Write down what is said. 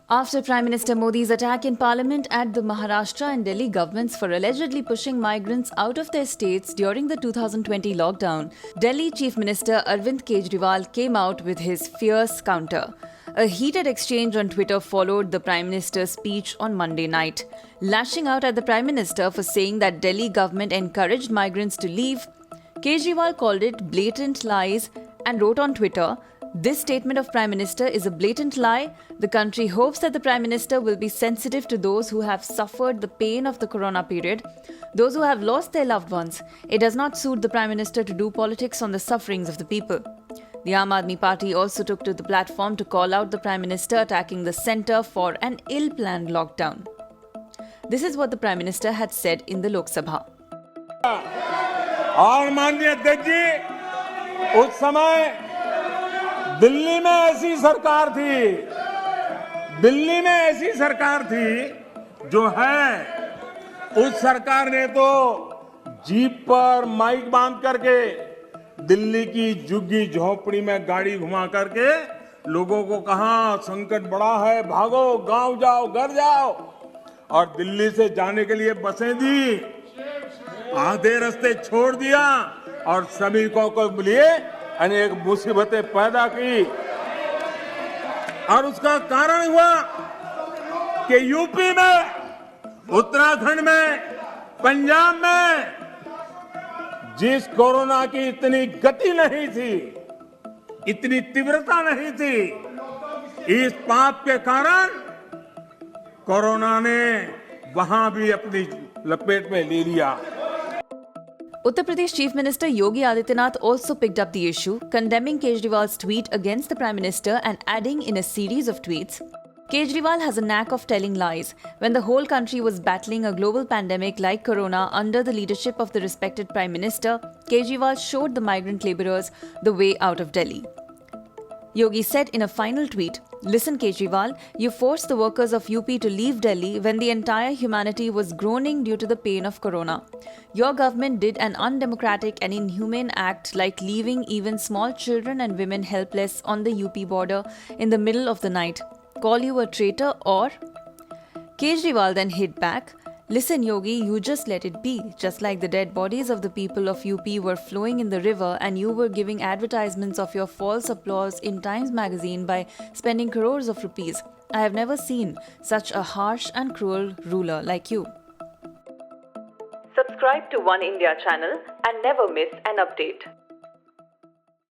After Prime Minister Modi's attack in Parliament at the Maharashtra and Delhi governments for allegedly pushing migrants out of their states during the 2020 lockdown, Delhi Chief Minister Arvind Kejriwal came out with his fierce counter. A heated exchange on Twitter followed the Prime Minister's speech on Monday night. Lashing out at the Prime Minister for saying that Delhi government encouraged migrants to leave, Kejriwal called it blatant lies and wrote on Twitter, "This statement of Prime Minister is a blatant lie. The country hopes that the Prime Minister will be sensitive to those who have suffered the pain of the corona period, those who have lost their loved ones. It does not suit the Prime Minister to do politics on the sufferings of the people." The Aam Aadmi Party also took to the platform to call out the Prime Minister attacking the centre for an ill-planned lockdown. This is what the Prime Minister had said in the Lok Sabha. और माननीय अध्यक्ष जी, उस समय दिल्ली में ऐसी सरकार थी जो है, उस सरकार ने तो जीप पर माइक बांध करके दिल्ली की झुग्गी झोपड़ी में गाड़ी घुमा करके लोगों को कहा संकट बड़ा है, भागो, गांव जाओ, घर जाओ, और दिल्ली से जाने के लिए बसें दी, आधे रास्ते छोड़ दिया और श्रमिकों को लिए अनेक मुसीबतें पैदा की। और उसका कारण हुआ कि यूपी में, उत्तराखंड में, पंजाब में जिस कोरोना की इतनी गति नहीं थी, इतनी तीव्रता नहीं थी, इस पाप के कारण कोरोना ने वहां भी अपनी लपेट में ले लिया। Uttar Pradesh Chief Minister Yogi Adityanath also picked up the issue, condemning Kejriwal's tweet against the Prime Minister and adding in a series of tweets, "Kejriwal has a knack of telling lies. When the whole country was battling a global pandemic like corona under the leadership of the respected Prime Minister, Kejriwal showed the migrant labourers the way out of Delhi." Yogi said in a final tweet, "Listen Kejriwal, you forced the workers of UP to leave Delhi when the entire humanity was groaning due to the pain of corona. Your government did an undemocratic and inhumane act like leaving even small children and women helpless on the UP border in the middle of the night. Call you a traitor or?" Kejriwal then hit back, "Listen Yogi, you just let it be. Just like the dead bodies of the people of UP were flowing in the river and you were giving advertisements of your false applause in Times magazine by spending crores of rupees. I have never seen such a harsh and cruel ruler like you." Subscribe to One India channel and never miss an update.